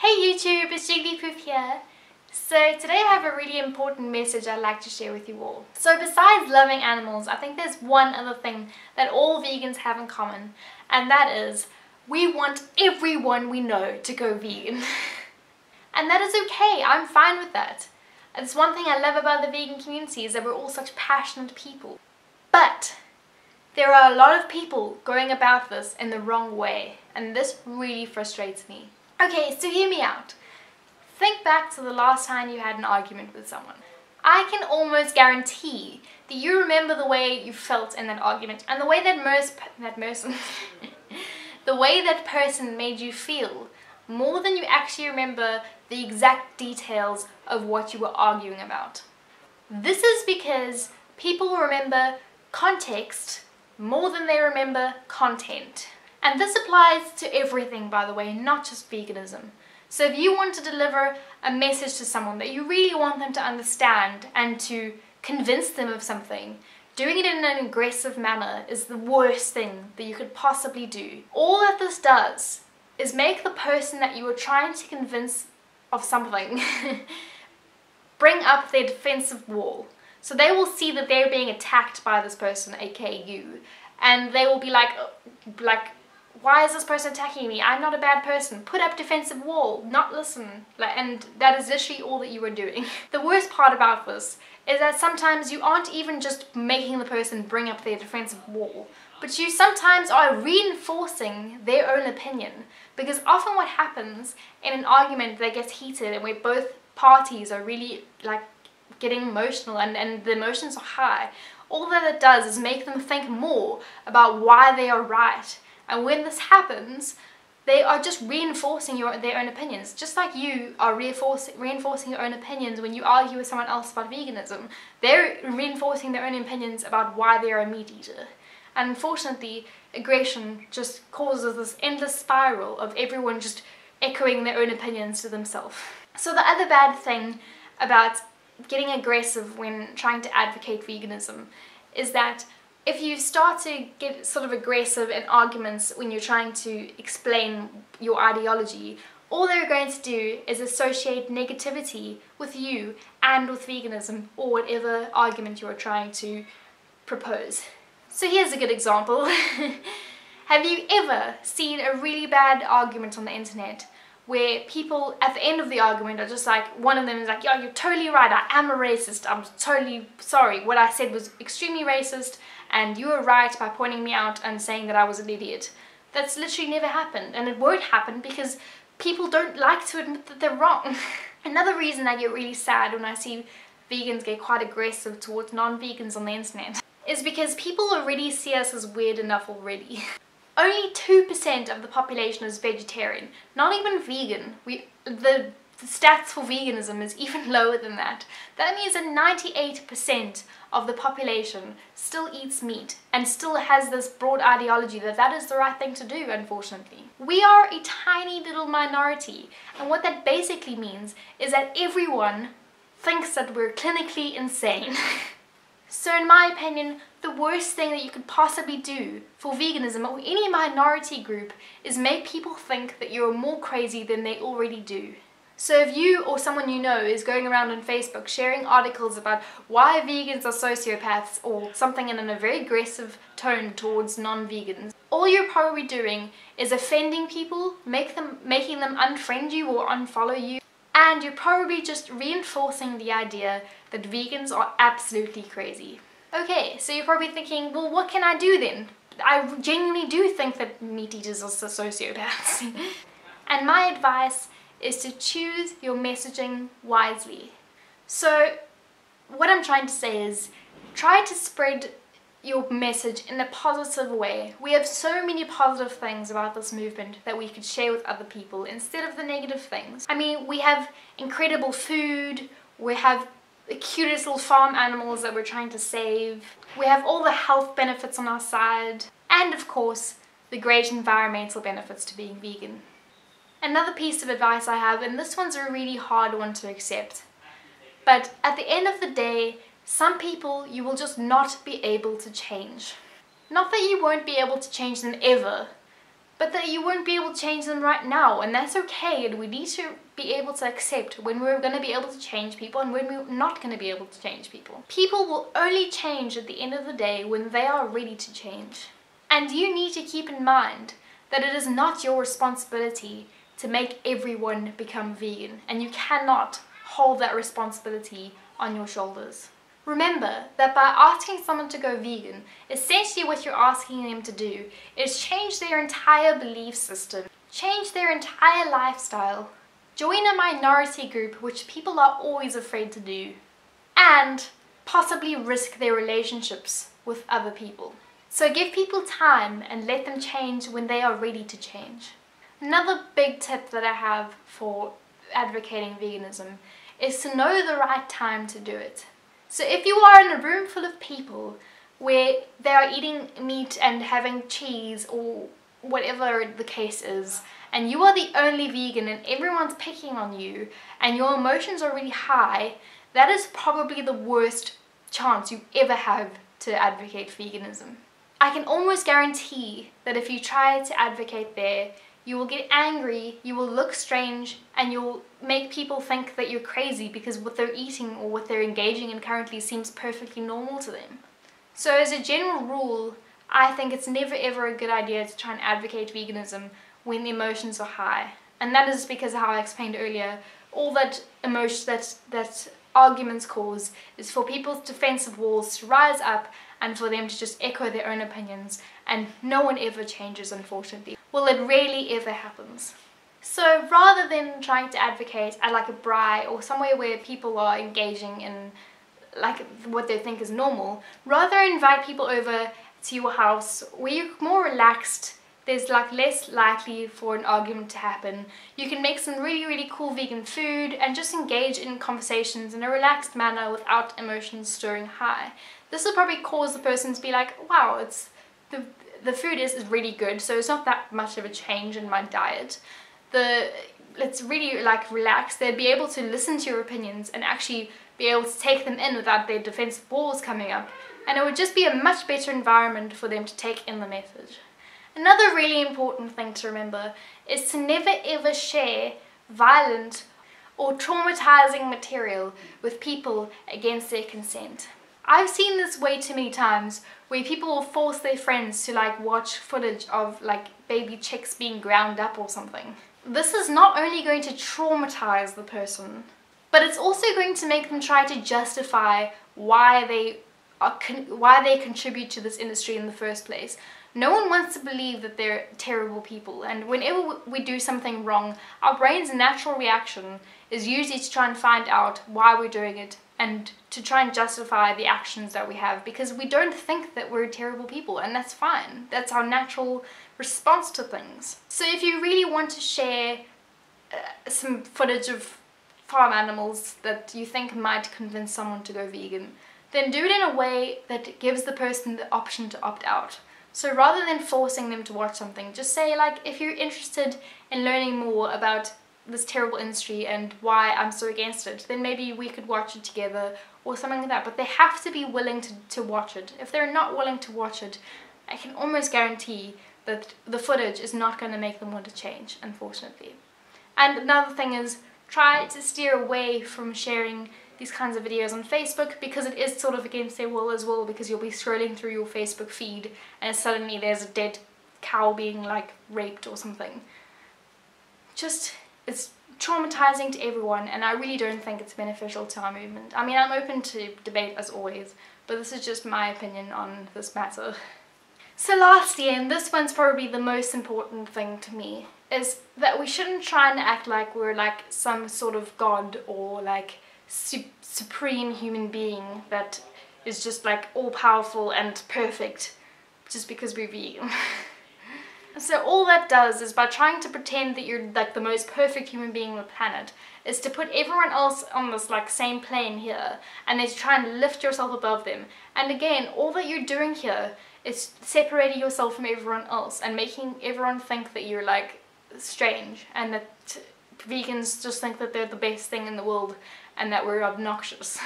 Hey YouTube, it's Jiggliepoof here. So today I have a really important message I'd like to share with you all. So besides loving animals, I think there's one other thing that all vegans have in common, and that is we want everyone we know to go vegan. And that is okay, I'm fine with that. It's one thing I love about the vegan community is that we're all such passionate people. But there are a lot of people going about this in the wrong way, and this really frustrates me. Okay, so hear me out. Think back to the last time you had an argument with someone. I can almost guarantee that you remember the way you felt in that argument and the way that the way that person made you feel more than you actually remember the exact details of what you were arguing about. This is because people remember context more than they remember content. And this applies to everything, by the way, not just veganism. So if you want to deliver a message to someone that you really want them to understand and to convince them of something, doing it in an aggressive manner is the worst thing that you could possibly do. All that this does is make the person that you are trying to convince of something bring up their defensive wall. So they will see that they're being attacked by this person, aka you, and they will be like, why is this person attacking me? I'm not a bad person. Put up defensive wall, not listen. And that is literally all that you are doing. The worst part about this is that sometimes you aren't even just making the person bring up their defensive wall, but you sometimes are reinforcing their own opinion. Because often what happens in an argument that gets heated and where both parties are really getting emotional and the emotions are high, all that it does is make them think more about why they are right. And when this happens, they are just reinforcing their own opinions. Just like you are reinforcing your own opinions when you argue with someone else about veganism, they're reinforcing their own opinions about why they're a meat eater. And unfortunately, aggression just causes this endless spiral of everyone just echoing their own opinions to themselves. So the other bad thing about getting aggressive when trying to advocate veganism is that if you start to get sort of aggressive in arguments when you're trying to explain your ideology, all they're going to do is associate negativity with you and with veganism or whatever argument you're trying to propose. So here's a good example. Have you ever seen a really bad argument on the internet where people at the end of the argument are just like, one of them is like, yeah, you're totally right, I am a racist, I'm totally sorry, what I said was extremely racist, and you were right by pointing me out and saying that I was an idiot. That's literally never happened, and it won't happen because people don't like to admit that they're wrong. Another reason I get really sad when I see vegans get quite aggressive towards non-vegans on the internet is because people already see us as weird enough already. Only 2% of the population is vegetarian, not even vegan. The stats for veganism is even lower than that. That means that 98% of the population still eats meat and still has this broad ideology that that is the right thing to do, unfortunately. We are a tiny little minority, and what that basically means is that everyone thinks that we're clinically insane. So in my opinion, the worst thing that you could possibly do for veganism or any minority group is make people think that you're more crazy than they already do. So if you or someone you know is going around on Facebook sharing articles about why vegans are sociopaths or something in a very aggressive tone towards non-vegans, all you're probably doing is offending people, making them unfriend you or unfollow you, and you're probably just reinforcing the idea that vegans are absolutely crazy. Okay, so you're probably thinking, well, what can I do then? I genuinely do think that meat eaters are sociopaths. And my advice is to choose your messaging wisely. So what I'm trying to say is try to spread your message in a positive way. We have so many positive things about this movement that we could share with other people instead of the negative things. I mean, we have incredible food, we have the cutest little farm animals that we're trying to save, we have all the health benefits on our side, and of course, the great environmental benefits to being vegan. Another piece of advice I have, and this one's a really hard one to accept, but at the end of the day, some people you will just not be able to change. Not that you won't be able to change them ever, but that you won't be able to change them right now, and that's okay. And we need to be able to accept when we're going to be able to change people and when we're not going to be able to change people. People will only change at the end of the day when they are ready to change. And you need to keep in mind that it is not your responsibility to make everyone become vegan, and you cannot hold that responsibility on your shoulders. Remember that by asking someone to go vegan, essentially what you're asking them to do is change their entire belief system, change their entire lifestyle, join a minority group, which people are always afraid to do, and possibly risk their relationships with other people. So give people time and let them change when they are ready to change. Another big tip that I have for advocating veganism is to know the right time to do it. So if you are in a room full of people where they are eating meat and having cheese or whatever the case is, and you are the only vegan and everyone's picking on you and your emotions are really high, that is probably the worst chance you ever have to advocate veganism. I can almost guarantee that if you try to advocate there, you will get angry, you will look strange, and you'll make people think that you're crazy because what they're eating or what they're engaging in currently seems perfectly normal to them. So as a general rule, I think it's never ever a good idea to try and advocate veganism when the emotions are high. And that is because, how I explained earlier, all that emotion that arguments cause is for people's defensive walls to rise up and for them to just echo their own opinions, and no one ever changes, unfortunately. Well, it rarely ever happens. So rather than trying to advocate at like a braai or somewhere where people are engaging in like what they think is normal, rather invite people over to your house where you're more relaxed. There's like less likely for an argument to happen. You can make some really cool vegan food and just engage in conversations in a relaxed manner without emotions stirring high. This will probably cause the person to be like, wow, the food is really good, so it's not that much of a change in my diet. Let's really like relax. They'd be able to listen to your opinions and actually be able to take them in without their defensive walls coming up, and it would just be a much better environment for them to take in the message. Another really important thing to remember is to never ever share violent or traumatizing material with people against their consent. I've seen this way too many times where people will force their friends to like watch footage of like baby chicks being ground up or something. This is not only going to traumatize the person, but it's also going to make them try to justify why they contribute to this industry in the first place. No one wants to believe that they're terrible people, and whenever we do something wrong, our brain's natural reaction is usually to try and find out why we're doing it and to try and justify the actions that we have, because we don't think that we're terrible people, and that's fine. That's our natural response to things. So if you really want to share some footage of farm animals that you think might convince someone to go vegan, then do it in a way that gives the person the option to opt out. So rather than forcing them to watch something, just say like, if you're interested in learning more about this terrible industry and why I'm so against it, then maybe we could watch it together or something like that. But they have to be willing to watch it. If they're not willing to watch it, I can almost guarantee that the footage is not going to make them want to change, unfortunately. And another thing is, try to steer away from sharing these kinds of videos on Facebook, because it is sort of against their will as well, because you'll be scrolling through your Facebook feed and suddenly there's a dead cow being like raped or something. It's traumatizing to everyone, and I really don't think it's beneficial to our movement. I mean, I'm open to debate as always, but this is just my opinion on this matter. So lastly, and this one's probably the most important thing to me, is that we shouldn't try and act like we're like some sort of god or like supreme human being that is just like all-powerful and perfect just because we're vegan. So all that does is, by trying to pretend that you're like the most perfect human being on the planet, is to put everyone else on this like same plane here, and then to try and lift yourself above them. And again, all that you're doing here is separating yourself from everyone else and making everyone think that you're like strange, and that vegans just think that they're the best thing in the world and that we're obnoxious.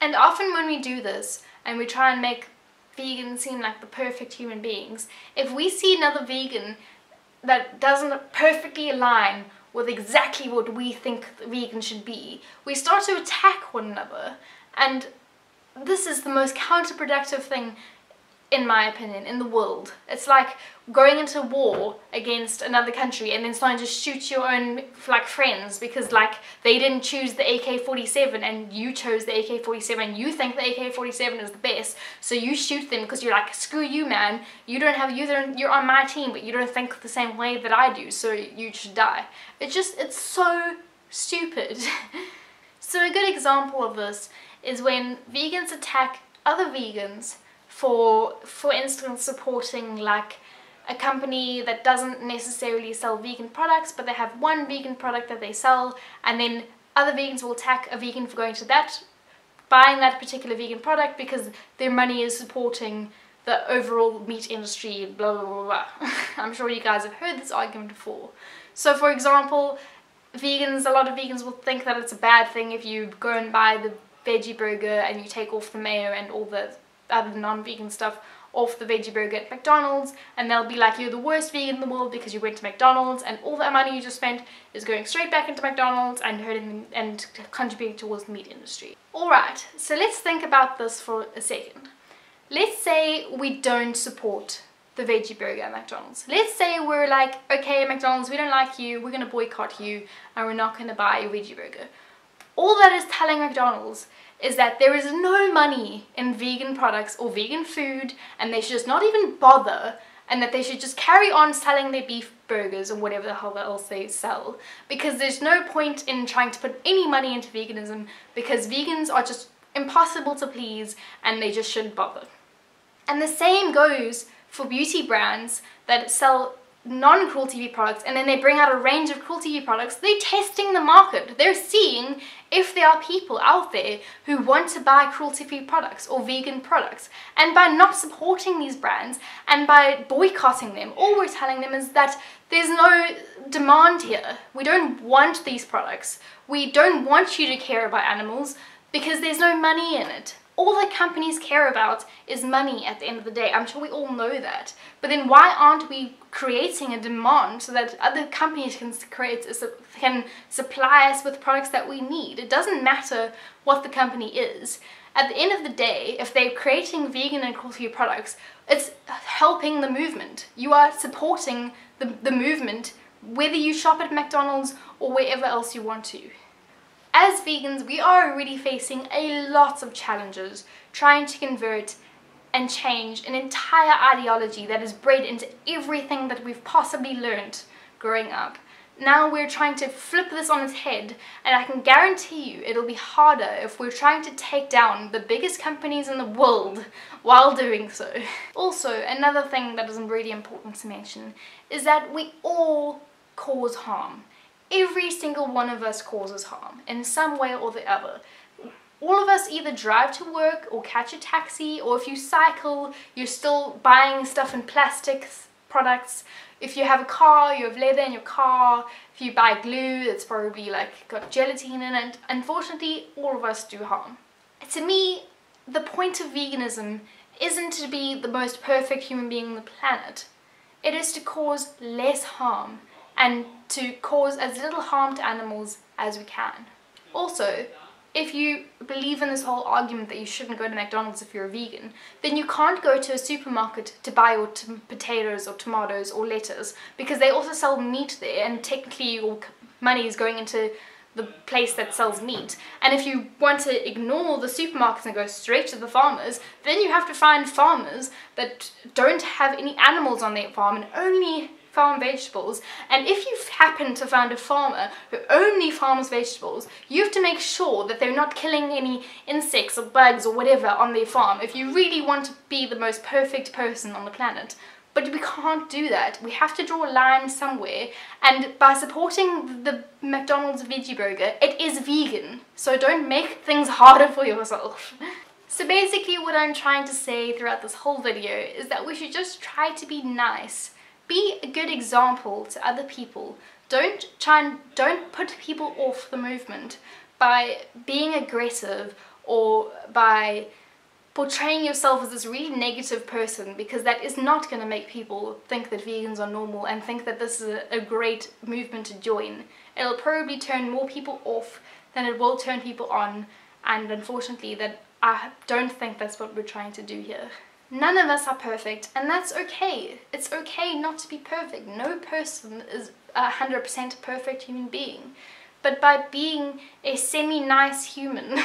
And often when we do this and we try and make vegans seem like the perfect human beings, if we see another vegan that doesn't perfectly align with exactly what we think vegan should be, we start to attack one another. And this is the most counterproductive thing, in my opinion, in the world. It's like going into war against another country and then starting to shoot your own like friends because like they didn't choose the AK-47 and you chose the AK-47 and you think the AK-47 is the best, so you shoot them because you're like, screw you, man, you're on my team but you don't think the same way that I do, so you should die. It's so stupid. So a good example of this is when vegans attack other vegans for instance supporting like a company that doesn't necessarily sell vegan products, but they have one vegan product that they sell, and then other vegans will attack a vegan for going to that, buying that particular vegan product because their money is supporting the overall meat industry, blah blah blah blah. I'm sure you guys have heard this argument before. So for example, a lot of vegans will think that it's a bad thing if you go and buy the veggie burger and you take off the mayo and all the other non-vegan stuff off the veggie burger at McDonald's, and they'll be like, you're the worst vegan in the world because you went to McDonald's and all that money you just spent is going straight back into McDonald's and hurting and contributing towards the meat industry. Alright, so let's think about this for a second. Let's say we don't support the veggie burger at McDonald's. Let's say we're like, okay McDonald's, we don't like you, we're gonna boycott you and we're not gonna buy your veggie burger. All that is telling McDonald's is that there is no money in vegan products or vegan food, and they should just not even bother, and that they should just carry on selling their beef burgers or whatever the hell else they sell, because there's no point in trying to put any money into veganism because vegans are just impossible to please and they just shouldn't bother. And the same goes for beauty brands that sell non-cruelty-free products, and then they bring out a range of cruelty-free products. They're testing the market. They're seeing if there are people out there who want to buy cruelty-free products or vegan products. And by not supporting these brands and by boycotting them, all we're telling them is that there's no demand here. We don't want these products. We don't want you to care about animals because there's no money in it. All the companies care about is money at the end of the day. I'm sure we all know that. But then why aren't we creating a demand so that other companies can supply us with products that we need? It doesn't matter what the company is. At the end of the day, if they're creating vegan and cruelty-free products, it's helping the movement. You are supporting the movement, whether you shop at McDonald's or wherever else you want to. As vegans, we are already facing a lot of challenges trying to convert and change an entire ideology that is bred into everything that we've possibly learned growing up. Now we're trying to flip this on its head, and I can guarantee you it'll be harder if we're trying to take down the biggest companies in the world while doing so. Also, another thing that is really important to mention is that we all cause harm. Every single one of us causes harm in some way or the other. All of us either drive to work or catch a taxi, or if you cycle, you're still buying stuff in plastic products. If you have a car, you have leather in your car. If you buy glue, it's probably like got gelatin in it. Unfortunately, all of us do harm. To me, the point of veganism isn't to be the most perfect human being on the planet. It is to cause less harm and to cause as little harm to animals as we can. Also, if you believe in this whole argument that you shouldn't go to McDonald's if you're a vegan, then you can't go to a supermarket to buy your potatoes or tomatoes or lettuce, because they also sell meat there, and technically your money is going into the place that sells meat. And if you want to ignore the supermarkets and go straight to the farmers, then you have to find farmers that don't have any animals on their farm and only farm vegetables. And if you happen to find a farmer who only farms vegetables, you have to make sure that they're not killing any insects or bugs or whatever on their farm if you really want to be the most perfect person on the planet. But we can't do that. We have to draw a line somewhere, and by supporting the McDonald's veggie burger, it is vegan, so don't make things harder for yourself. So basically what I'm trying to say throughout this whole video is that we should just try to be nice. Be a good example to other people. Don't put people off the movement by being aggressive or by portraying yourself as this really negative person, because that is not going to make people think that vegans are normal and think that this is a great movement to join. It'll probably turn more people off than it will turn people on, and unfortunately I don't think that's what we're trying to do here. None of us are perfect, and that's okay. It's okay not to be perfect. No person is 100% perfect human being. But by being a semi-nice human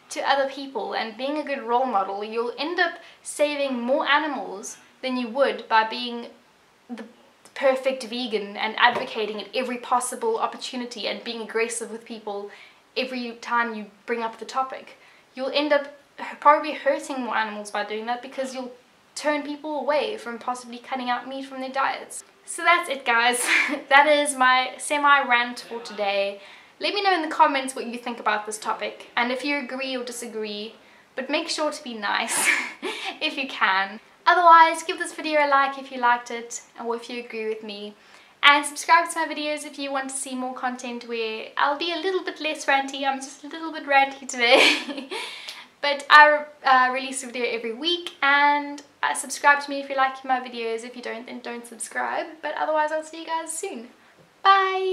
to other people and being a good role model, you'll end up saving more animals than you would by being the perfect vegan and advocating at every possible opportunity and being aggressive with people every time you bring up the topic. You'll end up probably hurting more animals by doing that, because you'll turn people away from possibly cutting out meat from their diets. So that's it, guys. That is my semi-rant for today. Let me know in the comments what you think about this topic, and if you agree or disagree, but make sure to be nice if you can. Otherwise, give this video a like if you liked it, or if you agree with me, and subscribe to my videos if you want to see more content where I'll be a little bit less ranty. I'm just a little bit ranty today. But I release a video every week, and subscribe to me if you like my videos. If you don't, then don't subscribe. But otherwise, I'll see you guys soon. Bye!